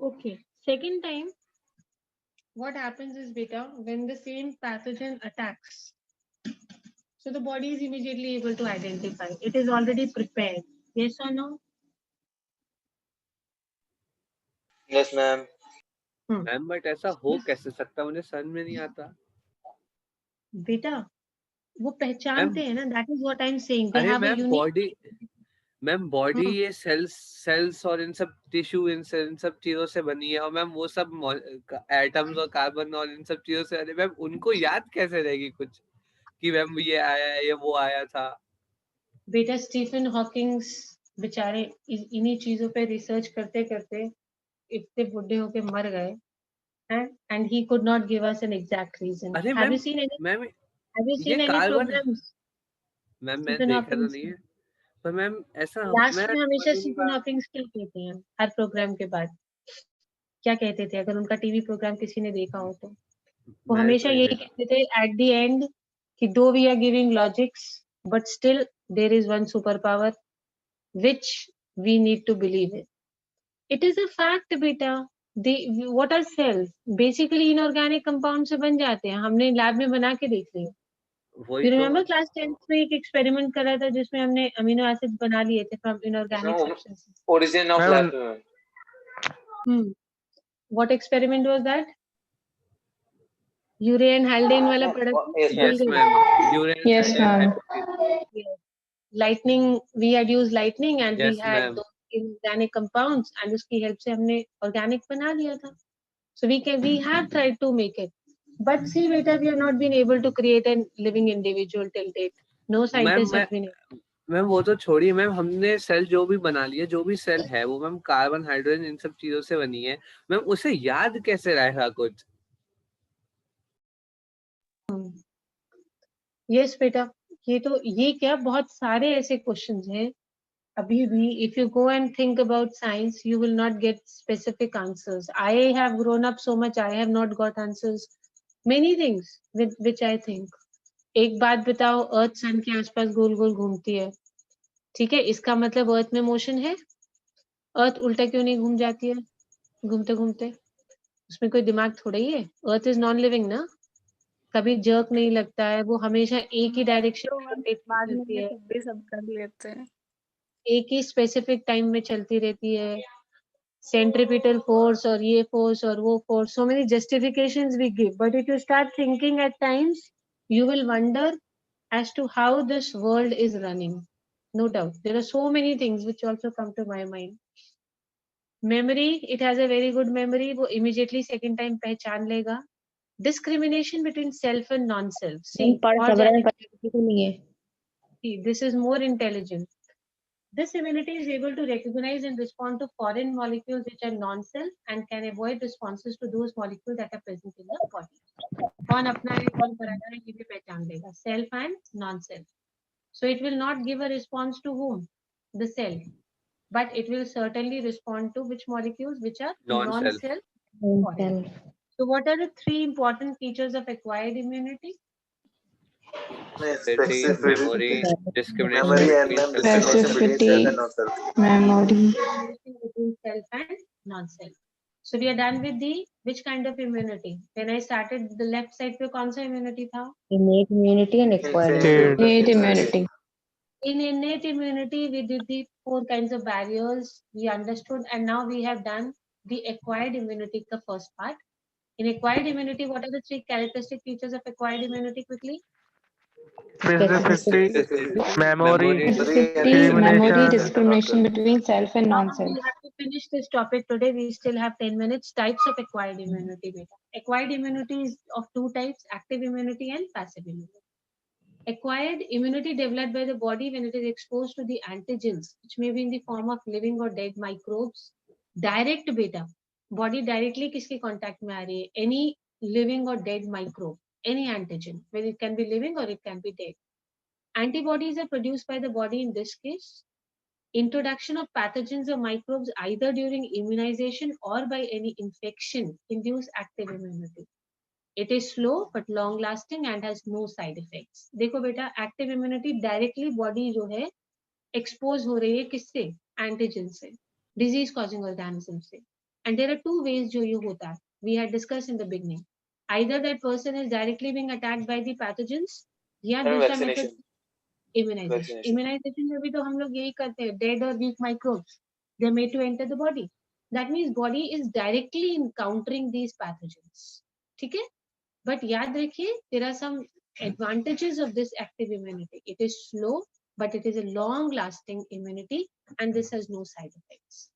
Okay. Second time, what happens is beta, when the same pathogen attacks, so the body is immediately able to identify. It is already prepared. Yes or no? Yes, ma'am. Ma'am but ऐसा हो कैसे सकता, मुझे समझ में नहीं आता। बेटा वो पहचानते हैं ना, that is what I am saying, they are have a ma'am unique. Ma'am body ये सेल्स और इन सब टिश्यू इन सब चीजों से बनी है, और मैम वो सब एटम्स और कार्बन और इन सब चीजों से, अरे मैम उनको याद कैसे रहेगी कुछ कि मैम ये आया है, ये वो आया था। बेटा स्टीफन हॉकिंग्स बेचारे इन्हीं चीजों पे रिसर्च करते करते इतने बुढ़े होके मर गए हैं, and he could not give us an exact reason. Are have you seen any, ma'am have you ये seen any carbon, programs ma'am मैं स्टीफन देखा तो हॉकिंग्स? नहीं है, पर मैम ऐसा लास्ट मैं में हमेशा स्टीफन समझूंगा। हॉकिंग्स क्या कहते हैं हर प्रोग्राम के बाद? क्या कहते थे? अगर उनका टीवी प्रोग्राम किसी ने देखा हो तो वो मैं तो हमेशा नहीं यही देखा। कहते थे एट द एंड कि दो we are giving logics but still there is one super power which we need to believe in. It is a fact, बेटा. The what are cells? Basically inorganic compound से बन जाते हैं. हमने lab में बना के देख लिया. वही You तो। remember class 10th में एक एक्सपेरिमेंट करा था जिसमें हमने अमीनो एसिड्स बना लिए थे from inorganic substances. Origin of Ma'am, life. What experiment was that? यूरेन Haldane वाला पढ़ा था? Yes, भूल यस गए? Ma'am, Yes, ma'am. Lightning, we had used lightning and we yes had ma'am. those inorganic compounds and उसकी help से हमने organic बना लिया था. So we have tried to make it, but see beta, we have not been able to create a living individual till date. No scientist has been able. Ma'am वो तो छोड़िए ma'am, हमने cell जो भी बना लिया, जो भी सेल है वो मैम कार्बन हाइड्रोजन इन सब चीजों से बनी है, मैम उसे याद कैसे रहेगा कुछ। Yes बेटा, ये क्या बहुत सारे ऐसे क्वेश्चंस हैं अभी भी. If you go and think about science, you will not get specific answers. I have grown up so much, I have not got answers. Many things with which I think. एक बात बताओ, अर्थ सन के आसपास गोल गोल घूमती है, ठीक है, इसका मतलब अर्थ में मोशन है. अर्थ उल्टा क्यों नहीं घूम जाती है घूमते घूमते? उसमें कोई दिमाग थोड़ा ही है. अर्थ इज नॉन लिविंग ना, कभी जर्क नहीं लगता है, वो हमेशा एक ही डायरेक्शन में रोटेट बाद में करती है, खुद भी सब कर लेते हैं। एक ही स्पेसिफिक टाइम में चलती रहती है. सेंट्रीपिटल फोर्स और ये फोर्स और वो force, so many justifications we give, but if you start thinking at times, you will wonder as to how this world is running. No doubt there are so many things which also come to my mind. Memory, it has a very good memory, वो immediately second time पहचान लेगा. Discrimination between self and non-self. See, और जाने see, this is more intelligent. This immunity is able to recognize and respond to foreign molecules which are non-self and can avoid responses to those molecules that are present in the body. कौन अपना है कौन पराया है ये भी पहचान लेगा, self and non-self. So it will not give a response to whom? The cell. But it will certainly respond to which molecules which are Non-self. non-self. So what are the three important features of acquired immunity? Memory, discrimination Memory and between self and Specificity, memory. Between self and non-self. So we are done with the which kind of immunity? When I started the left side पे कौन सा immunity था? Innate immunity and acquired Innate. Innate immunity. In innate immunity, we did the four kinds of barriers. We understood, and now we have done the acquired immunity, the first part. In acquired immunity, what are the three characteristic features of acquired immunity? Quickly. Specificity, memory, Specificity, memory, discrimination. discrimination between self and No, non-self. we have to finish this topic today. We still have 10 minutes. Types of acquired immunity. Beta. Acquired immunity is of two types: active immunity and passive immunity. Acquired immunity developed by the body when it is exposed to the antigens, which may be in the form of living or dead microbes. Direct beta, body directly किसके contact में आ रही है? Any living or dead microbe, any antigen, whether it can be living or it can be dead. Antibodies are produced by the body in this case. Introduction of pathogens or microbes either during immunization or by any infection induce active immunity. It is slow but long lasting and has no side effects. देखो बेटा, active immunity directly body जो है expose हो रही है किससे? Antigen से, disease causing organism से. And there are two ways जो ये होता है. We had discussed in the beginning. Either that person is directly being attacked by the pathogens, या And दूसरा method vaccination. immunization. Immunization में भी तो हम लोग यही करते हैं. Dead or weak microbes, they're made to enter the body. That means body is directly encountering these pathogens. ठीक है? But याद रखिए, there are some advantages of this active immunity. It is slow, but it is a long-lasting immunity, and this has no side effects.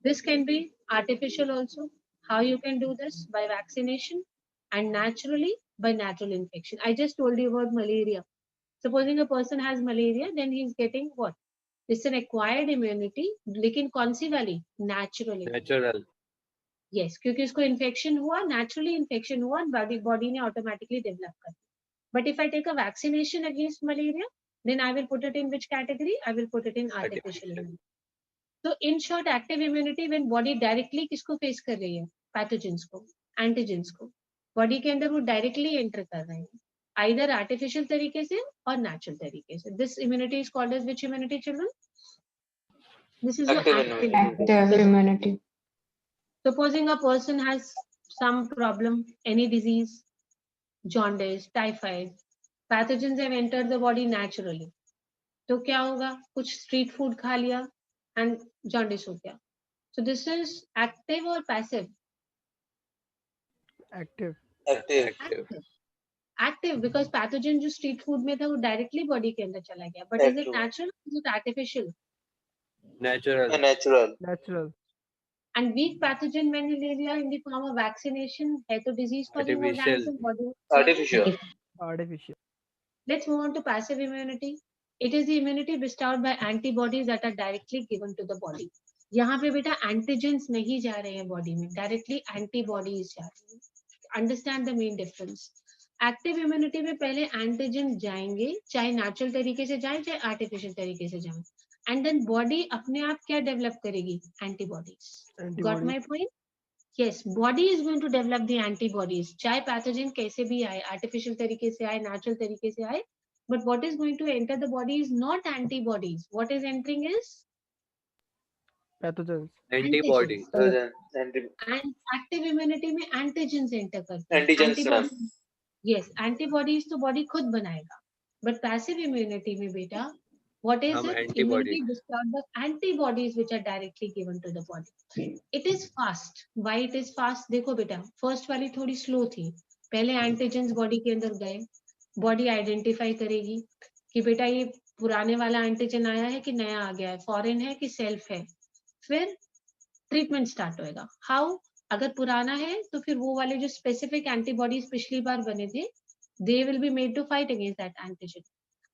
This can be artificial also. How you can do this? By vaccination, and naturally by natural infection. I just told you about malaria. Supposing a person has malaria, then he is getting what? It's an acquired immunity, लेकिन कौन सी वाली? Natural immunity. Natural. Yes, क्योंकि उसको infection हुआ, naturally infection हुआ, body ने automatically develop कर. But if I take a vaccination against malaria, then I will put it in which category? I will put it in artificial immunity. So in short, active immunity when body directly किसको face कर रही है? Pathogens को, antigens को. Body के अंदर वो directly enter कर रहे हैं. Either artificial तरीके से और natural तरीके से. This immunity is called as which immunity, children? This is your Active Active immunity. Supposing a person has some problem, any disease, jaundice, typhoid, pathogens have entered the body naturally. तो क्या होगा? कुछ street food खा लिया and jaundice हो गया. So this is active or passive? Active. Active. Active because pathogen जो street food में था वो directly body के अंदर चला गया. But is it natural or is it artificial? Natural. And natural. Natural. And weak pathogen when you ले लिया in the form of vaccination है तो disease causing organism body. Artificial. Artificial. Let's move on to passive immunity. It is the immunity bestowed by antibodies that are directly given to the body. यहाँ पे बेटा antigens नहीं जा रहे हैं body में, directly antibodies जा रहे हैं. Understand the main difference. Active immunity में पहले antigen जाएंगे, चाहे natural तरीके से जाएं, चाहे artificial तरीके से जाएं. And then body अपने आप क्या develop करेगी? Antibodies. Got my point? Yes, body is going to develop the antibodies. चाहे pathogen कैसे भी आए, artificial तरीके से आए, natural तरीके से आए, but what is going to enter the body is not antibodies. What is entering is Pathogens. Antibody. and active immunity में antigens enter करते हैं. Antigens, ma'am. Yes, antibodies तो body खुद बनाएगा. But passive immunity में बेटा, what is हम it? antibodies. Immunity bestowed by antibodies which are directly given to the body. It is fast. Why it is fast? देखो बेटा, first वाली थोड़ी slow थी. पहले antigens body के अंदर गए, body identify करेगी कि बेटा ये पुराने वाला antigen आया है कि नया आ गया है, foreign है कि self है. फिर ट्रीटमेंट स्टार्ट होएगा. हाउ? अगर पुराना है तो फिर वो वाले जो स्पेसिफिक एंटीबॉडीज पिछली बार बने थे, they will be made to fight against that antigen.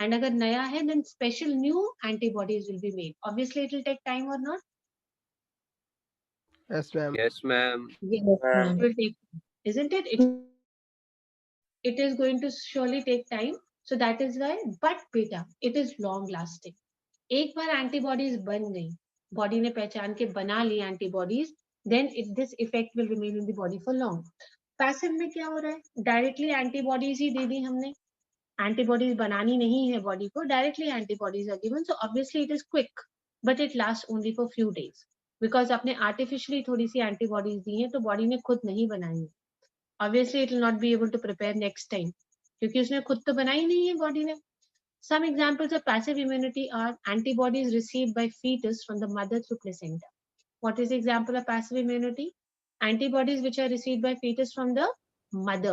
And अगर नया है then special new antibodies will be made. Obviously it will take time और not? Yes, ma'am. Yes, ma'am. Yes, it will take, isn't it? It is going to surely take time. So that is why, but beta, it is long lasting. एक बार antibodies बन गई, body ने पहचान के बना ली antibodies, then this effect will remain in the body for long. Passive में क्या हो रहा है? डायरेक्टली एंटीबॉडीज ही दे दी हमने, एंटीबॉडीज बनानी नहीं है बॉडी को, directly antibodies are given. So obviously it is quick, but it last only for few days because आपने आर्टिफिशियली थोड़ी सी एंटीबॉडीज दी है तो बॉडी ने खुद नहीं बनाई है. Obviously it will not be able to prepare next time क्योंकि उसने खुद तो बनाई नहीं है बॉडी ने. Some examples of passive immunity are antibodies received by fetus from the mother through placenta. What is the example of passive immunity? Antibodies which are received by fetus from the mother.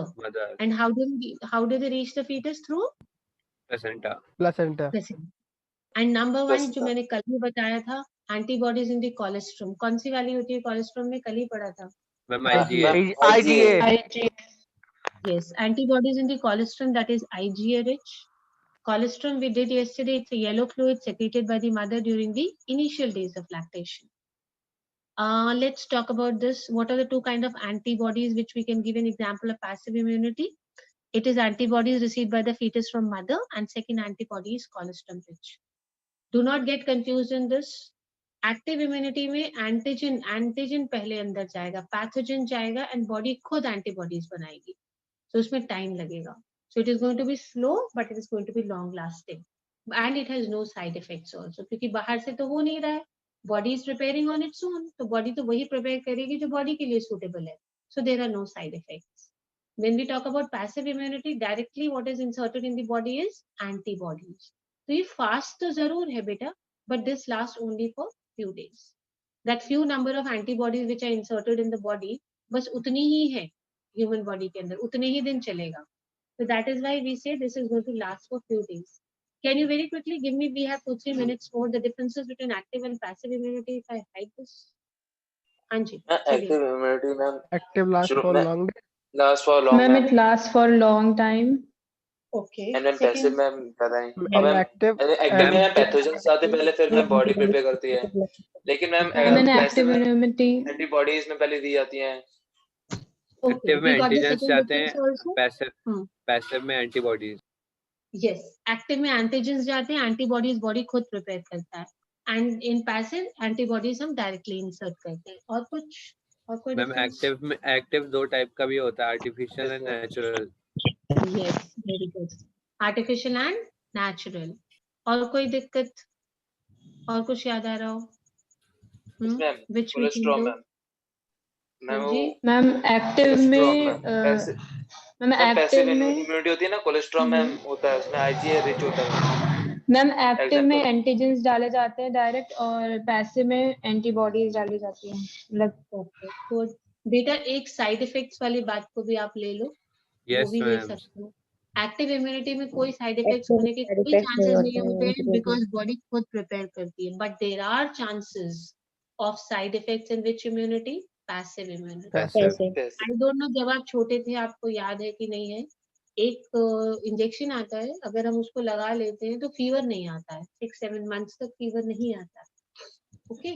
And how do they reach the fetus? Through Placenta. Placenta. And number one जो मैंने कल भी बताया था, antibodies in the colostrum. कौन सी वाली होती है colostrum में? कल ही पढ़ा था. Ma'am, IgA. IgA. Yes, antibodies in the colostrum, that is IgA rich. Colostrum we did yesterday, it's a yellow fluid secreted by the mother during the initial days of lactation. Let's talk about this. What are the two kinds of antibodies which we can give an example of passive immunity? It is antibodies received by the fetus from mother, and second antibody is colostrum rich. Do not get confused in this. Active immunity में antigen पहले अंदर जाएगा, pathogen जाएगा and body खुद antibodies बनाएगी. So उसमें time लगेगा. So it is going to be slow, but it is going to be long lasting. And it has no side effects also. क्योंकि बाहर से तो हो नहीं रहा है, body is preparing on its own, तो बॉडी तो वही प्रिपेयर करेगी जो बॉडी के लिए सूटेबल है. So there are no side effects. When we talk about passive immunity, directly what is inserted in the body is antibodies. तो ये fast तो जरूर है बेटा, but this lasts only for few days. That few number of antibodies which are inserted in the body, बस उतनी ही है human body के अंदर, उतने ही दिन चलेगा. So that is why we say this is going to last for few days. Can you very quickly give me? We have 2-3 minutes more. The differences between active and passive immunity. If I hide this, हाँ जी. Active immunity, ma'am. Active lasts Sure, for ma'am. long days. Last for long. Ma'am, it lasts for long time. Okay. And when passive, ma'am, बताएं. Ma'am, ma'am active active में pathogens आते पहले, फिर ma'am body prepare करती है. लेकिन ma'am Ma'am, passive active में immunity. Antibodies में पहले दी जाती हैं. एक्टिव में We got the antigens second जाते हैं, difference also. पैसिव में एंटीबॉडीज. Yes, एक्टिव में एंटीजेंस जाते हैं, एंटीबॉडीज बॉडी खुद प्रिपेयर करता है. एंड इन पैसिव एंटीबॉडीज हम डायरेक्टली इंसर्ट करते हैं. और कोई मैम difference? एक्टिव 2 टाइप का भी होता है, artificial and natural. Yes, very good. Artificial and natural. और कोई दिक्कत, और कुछ याद आ रहा हो? Ma'am Which we can cholesterol do? Ma'am. Ma'am ji. Ma'am, active में ma'am, पैसिव active में इम्यूनिटी होती है ना, कोलेस्ट्रॉल मैम होता है उसमें IgA रिच होता है. मैम एक्टिव में Example. एंटीजेंस डाले जाते हैं डायरेक्ट, और पैसिव में एंटीबॉडीज डाली जाती हैं. ओके, तो बेटा एक साइड इफेक्ट्स वाली बात को भी आप ले लो. वो यस भी ले मैम. सकते हो. एक्टिव इम्यूनिटी में कोई साइड इफेक्ट्स Active होने के side कोई effects नहीं चांसेस होते नहीं हैं होते antibody बिकॉज बॉडी खुद प्रिपेयर करती है. But there are chances of side effects in which immunity? Passive immunity. Passive. पैसे. आई डोंट नो जब आप छोटे थे आपको याद है कि नहीं है, एक इंजेक्शन आता है, अगर हम उसको लगा लेते हैं तो फीवर नहीं आता है. 6-7 मंथ्स तक फीवर नहीं आता है. ओके,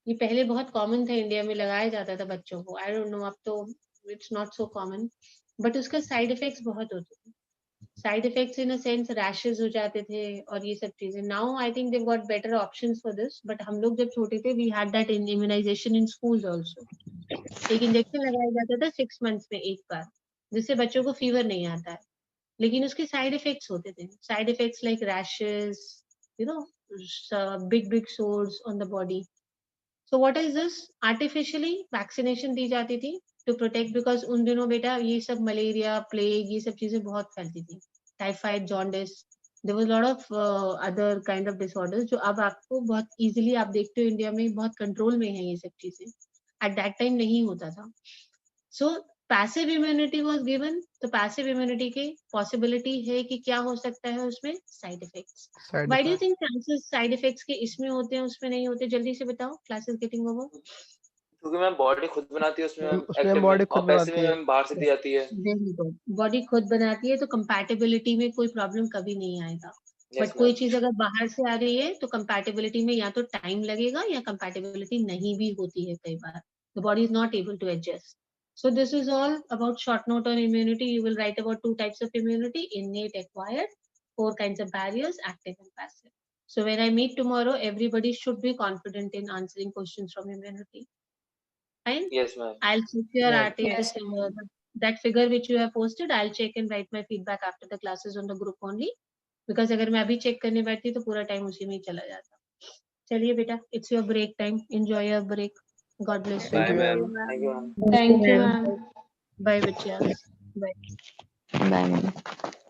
ये पहले बहुत कॉमन था, इंडिया में लगाया जाता था बच्चों को. आई डोंट नो, अब तो it's not so common. But उसका साइड इफेक्ट्स बहुत होते थे. Side effects in a sense rashes हो जाते थे और ये सब चीजें. Now I think they got better options for this. But हम लोग जब छोटे थे we had that immunization in schools also. एक इंजेक्शन लगाया जाता था 6 मंथ्स में एक बार, जिससे बच्चों को फीवर नहीं आता है. लेकिन उसके साइड इफेक्ट्स होते थे. Side effects like rashes, you know, big source on the body. So what is this? Artificially vaccination दी जाती थी to protect, because उन दिनों बेटा ये सब मलेरिया, प्लेग, ये सब चीजें बहुत फैलती थी. Typhoid, jaundice, there was a lot of other kind of disorders जो अब आपको बहुत easily आप देखते हो इंडिया में बहुत कंट्रोल में है ये सब चीजें. At that time नहीं होता था. So passive immunity was given. तो passive immunity की possibility है कि क्या हो सकता है उसमें? Side effects. Side Why do you effect. think chances side effects के इसमें होते हैं उसमें नहीं होते? जल्दी से बताओ. Class is getting over. क्योंकि मैम बॉडी खुद बनाती है उसमें, उसमें एक्टिव body में, खुद और पैसिव बनाती है. में बाहर से दी जाती है. Very good. Body खुद बनाती है तो compatibility में कोई problem कभी नहीं आएगा. Yes, बट कोई ma'am. चीज अगर बाहर से आ रही है तो compatibility में या तो टाइम लगेगा या compatibility नहीं भी होती है कई बार. The body is not able to adjust. So this is all about short note on immunity. You will write about 2 types of immunity: innate, acquired, 4 kinds of barriers, active and passive. So when I meet tomorrow, everybody should be confident in answering questions from immunity. Fine? Yes, ma'am. I'll check your Yes. RTS, that figure which you have posted. I'll check and write my feedback after the classes on the group only. Because अगर मैं अभी check करने बैठती तो पूरा time उसी में ही चला जाता. चलिए बेटा, it's your break time. Enjoy your break. God bless you. Bye, Thank you, ma'am. ma'am. Thank you, ma'am. Thank you, ma'am. Bye, bachas. Bye. Bye, ma'am.